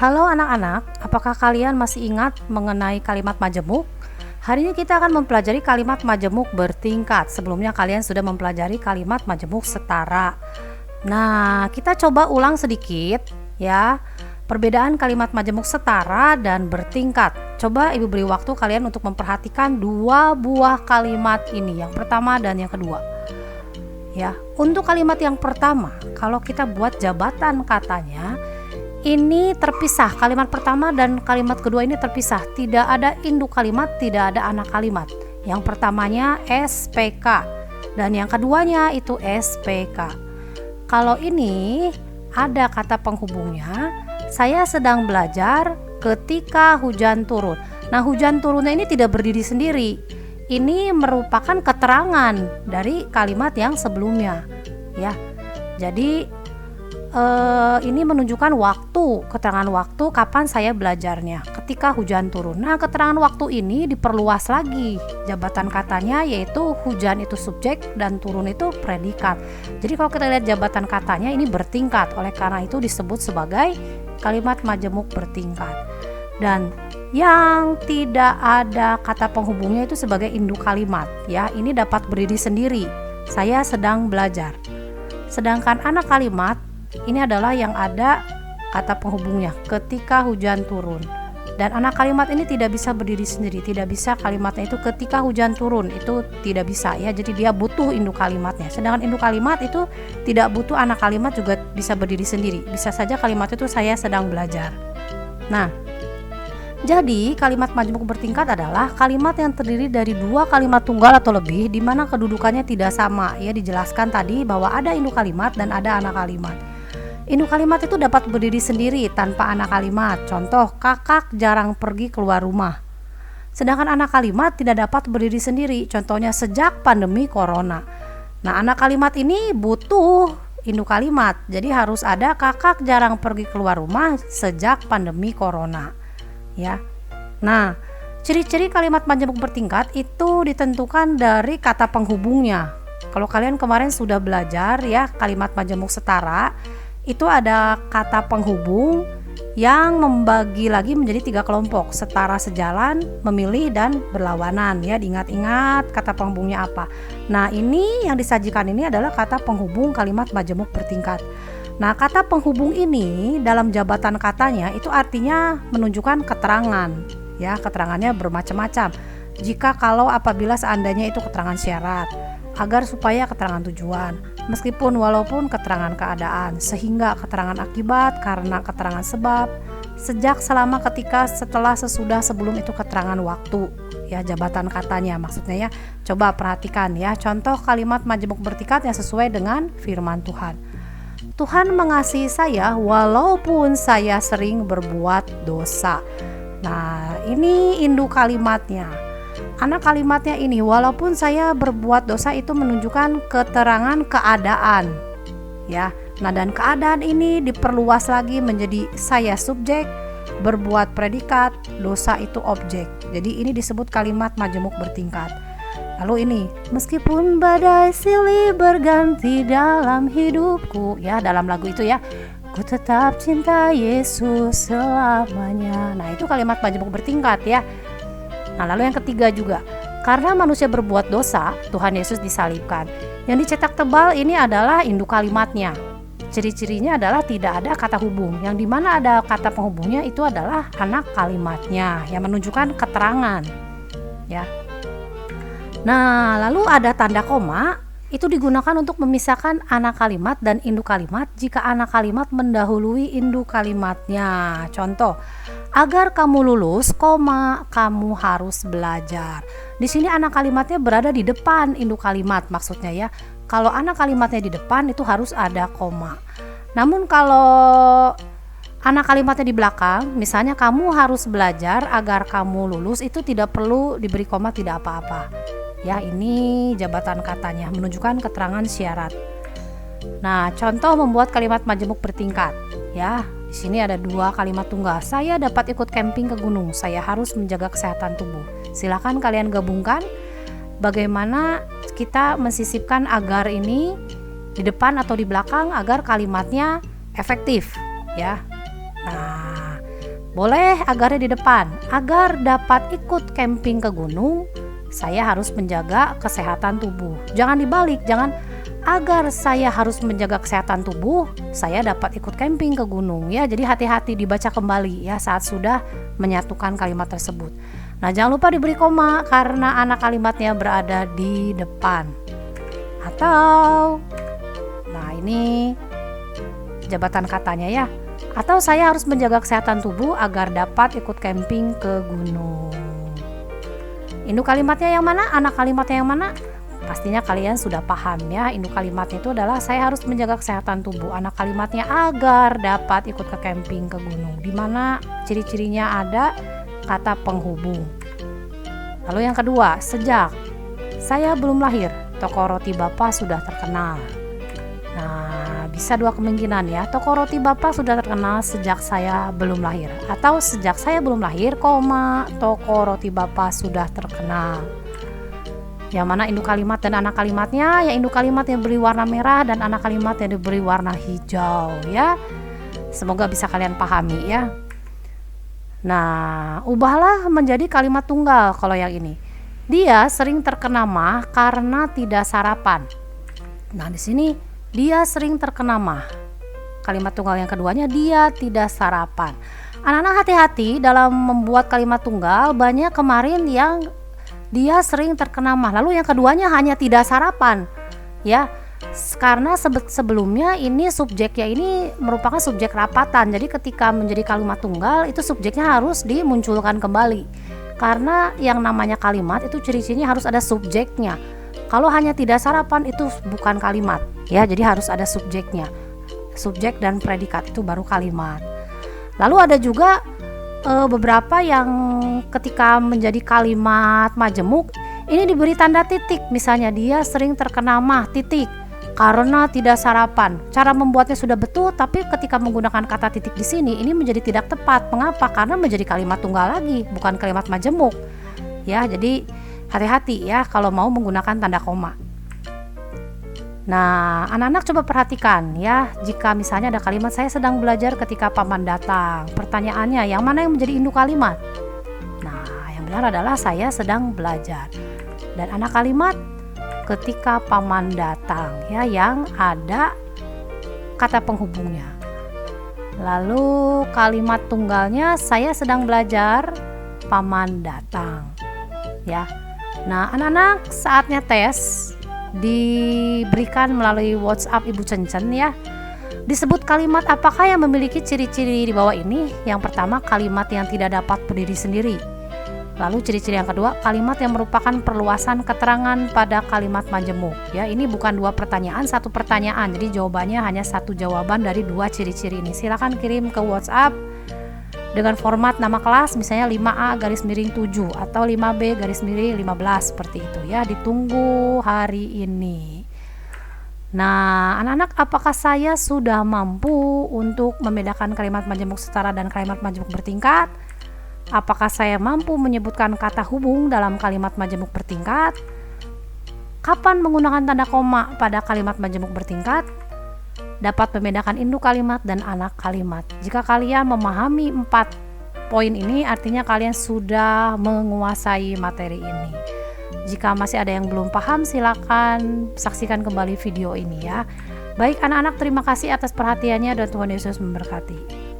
Halo anak-anak, apakah kalian masih ingat mengenai kalimat majemuk? Hari ini kita akan mempelajari kalimat majemuk bertingkat. Sebelumnya kalian sudah mempelajari kalimat majemuk setara. Nah, kita coba ulang sedikit ya. Perbedaan kalimat majemuk setara dan bertingkat. Coba Ibu beri waktu kalian untuk memperhatikan dua buah kalimat ini, yang pertama dan yang kedua. Ya, untuk kalimat yang pertama, kalau kita buat jabatan katanya, ini terpisah. Kalimat pertama dan kalimat kedua ini terpisah. Tidak ada induk kalimat, tidak ada anak kalimat. Yang pertamanya SPK dan yang keduanya itu SPK. Kalau ini ada kata penghubungnya, saya sedang belajar ketika hujan turun. Nah, hujan turunnya ini tidak berdiri sendiri. Ini merupakan keterangan dari kalimat yang sebelumnya, ya. Jadi ini menunjukkan waktu, keterangan waktu kapan saya belajarnya, ketika hujan turun. Nah, keterangan waktu ini diperluas lagi jabatan katanya, yaitu hujan itu subjek dan turun itu predikat. Jadi kalau kita lihat jabatan katanya ini bertingkat, oleh karena itu disebut sebagai kalimat majemuk bertingkat. Dan yang tidak ada kata penghubungnya itu sebagai induk kalimat, ya. Ini dapat berdiri sendiri. Saya sedang belajar. Sedangkan anak kalimat ini adalah yang ada kata penghubungnya, ketika hujan turun. Dan anak kalimat ini tidak bisa berdiri sendiri, tidak bisa kalimatnya itu ketika hujan turun, itu tidak bisa ya. Jadi dia butuh induk kalimatnya. Sedangkan induk kalimat itu tidak butuh anak kalimat, juga bisa berdiri sendiri. Bisa saja kalimat itu saya sedang belajar. Nah, jadi kalimat majemuk bertingkat adalah kalimat yang terdiri dari dua kalimat tunggal atau lebih, di mana kedudukannya tidak sama. Ya, dijelaskan tadi bahwa ada induk kalimat dan ada anak kalimat. Induk kalimat itu dapat berdiri sendiri tanpa anak kalimat. Contoh, kakak jarang pergi keluar rumah. Sedangkan anak kalimat tidak dapat berdiri sendiri. Contohnya, sejak pandemi corona. Nah, anak kalimat ini butuh induk kalimat. Jadi harus ada kakak jarang pergi keluar rumah sejak pandemi corona. Ya. Nah, ciri-ciri kalimat majemuk bertingkat itu ditentukan dari kata penghubungnya. Kalau kalian kemarin sudah belajar ya kalimat majemuk setara, itu ada kata penghubung yang membagi lagi menjadi 3 kelompok: setara, sejalan, memilih, dan berlawanan. Ya, diingat-ingat kata penghubungnya apa. Nah, ini yang disajikan ini adalah kata penghubung kalimat majemuk bertingkat. Nah, kata penghubung ini dalam jabatan katanya itu artinya menunjukkan keterangan. Ya, keterangannya bermacam-macam. Jika kalau apabila seandainya itu keterangan syarat, agar supaya keterangan tujuan, meskipun walaupun keterangan keadaan, sehingga keterangan akibat, karena keterangan sebab, sejak, selama, ketika, setelah, sesudah, sebelum, itu keterangan waktu. Ya, jabatan katanya maksudnya ya. Coba perhatikan ya contoh kalimat majemuk bertingkat yang sesuai dengan firman Tuhan. Tuhan mengasihi saya walaupun saya sering berbuat dosa. Nah, ini induk kalimatnya. Anak kalimatnya ini, walaupun saya berbuat dosa, itu menunjukkan keterangan keadaan. Ya. Nah, dan keadaan ini diperluas lagi menjadi saya subjek, berbuat predikat, dosa itu objek. Jadi ini disebut kalimat majemuk bertingkat. Lalu ini, meskipun badai silih berganti dalam hidupku, ya, dalam lagu itu ya, ku tetap cinta Yesus selamanya. Nah, itu kalimat majemuk bertingkat ya. Nah, lalu yang ketiga juga, karena manusia berbuat dosa, Tuhan Yesus disalibkan. Yang dicetak tebal ini adalah induk kalimatnya. Ciri-cirinya adalah tidak ada kata hubung. Yang dimana ada kata penghubungnya itu adalah anak kalimatnya yang menunjukkan keterangan. Ya. Nah, lalu ada tanda koma. Itu digunakan untuk memisahkan anak kalimat dan induk kalimat jika anak kalimat mendahului induk kalimatnya. Contoh, agar kamu lulus, kamu harus belajar. Di sini anak kalimatnya berada di depan induk kalimat maksudnya ya. Kalau anak kalimatnya di depan itu harus ada koma. Namun kalau anak kalimatnya di belakang, misalnya kamu harus belajar agar kamu lulus, itu tidak perlu diberi koma, tidak apa-apa. Ya, ini jabatan katanya menunjukkan keterangan syarat. Nah, contoh membuat kalimat majemuk bertingkat. Ya, di sini ada 2 kalimat tunggal. Saya dapat ikut camping ke gunung. Saya harus menjaga kesehatan tubuh. Silakan kalian gabungkan bagaimana kita mensisipkan agar ini di depan atau di belakang agar kalimatnya efektif. Ya. Nah, Boleh agarnya di depan. Agar dapat ikut camping ke gunung, saya harus menjaga kesehatan tubuh. Jangan dibalik, jangan agar saya harus menjaga kesehatan tubuh, saya dapat ikut camping ke gunung ya. Jadi hati-hati dibaca kembali ya saat sudah menyatukan kalimat tersebut. Nah, jangan lupa diberi koma karena anak kalimatnya berada di depan. Atau nah ini jabatan katanya ya. Atau saya harus menjaga kesehatan tubuh agar dapat ikut camping ke gunung. Induk kalimatnya yang mana? Anak kalimatnya yang mana? Pastinya kalian sudah paham ya. Induk kalimatnya itu adalah saya harus menjaga kesehatan tubuh. Anak kalimatnya agar dapat ikut ke camping ke gunung. Di mana ciri-cirinya ada kata penghubung. Lalu yang kedua, sejak. Saya belum lahir, toko roti Bapak sudah terkenal. Nah, bisa dua kemungkinan ya. Toko roti Bapak sudah terkenal sejak saya belum lahir. Atau sejak saya belum lahir, toko roti Bapak sudah terkenal. Yang mana induk kalimat dan anak kalimatnya? Ya, induk kalimat yang diberi warna merah dan anak kalimat yang diberi warna hijau ya. Semoga bisa kalian pahami ya. Nah, ubahlah menjadi kalimat tunggal kalau yang ini. Dia sering terkena mah karena tidak sarapan. Nah, di sini dia sering terkena mah. Kalimat tunggal yang keduanya dia tidak sarapan. Anak-anak hati-hati dalam membuat kalimat tunggal. Banyak kemarin yang dia sering terkena mah. Lalu yang keduanya hanya tidak sarapan. Ya, karena sebelumnya ini subjeknya ini merupakan subjek rapatan. Jadi ketika menjadi kalimat tunggal itu subjeknya harus dimunculkan kembali. Karena yang namanya kalimat itu ciri-cirinya harus ada subjeknya. Kalau hanya tidak sarapan itu bukan kalimat ya, jadi harus ada subjeknya. Subjek dan predikat itu baru kalimat. Lalu ada juga beberapa yang ketika menjadi kalimat majemuk ini diberi tanda titik. Misalnya dia sering terkena mah titik karena tidak sarapan. Cara membuatnya sudah betul, tapi ketika menggunakan kata titik di sini ini menjadi tidak tepat. Mengapa? Karena menjadi kalimat tunggal lagi, bukan kalimat majemuk. Ya, jadi hati-hati ya kalau mau menggunakan tanda koma. Nah, anak-anak coba perhatikan ya, jika misalnya ada kalimat saya sedang belajar ketika paman datang. Pertanyaannya, yang mana yang menjadi induk kalimat? Nah, yang benar adalah saya sedang belajar. Dan anak kalimat ketika paman datang ya, yang ada kata penghubungnya. Lalu kalimat tunggalnya saya sedang belajar, paman datang. Ya. Nah, anak-anak saatnya tes diberikan melalui WhatsApp Ibu Cencen ya. Disebut kalimat apakah yang memiliki ciri-ciri di bawah ini? Yang pertama, kalimat yang tidak dapat berdiri sendiri. Lalu ciri-ciri yang kedua, kalimat yang merupakan perluasan keterangan pada kalimat majemuk. Ya, ini bukan dua pertanyaan, satu pertanyaan. Jadi jawabannya hanya satu jawaban dari dua ciri-ciri ini. Silakan kirim ke WhatsApp dengan format nama kelas, misalnya 5A_7 atau 5B_15 seperti itu ya. Ditunggu hari ini. Nah, anak-anak, apakah saya sudah mampu untuk membedakan kalimat majemuk setara dan kalimat majemuk bertingkat? Apakah saya mampu menyebutkan kata hubung dalam kalimat majemuk bertingkat? Kapan menggunakan tanda koma pada kalimat majemuk bertingkat? Dapat membedakan induk kalimat dan anak kalimat. Jika kalian memahami 4 poin ini, artinya kalian sudah menguasai materi ini. Jika masih ada yang belum paham, silakan saksikan kembali video ini ya. Baik anak-anak, terima kasih atas perhatiannya dan Tuhan Yesus memberkati.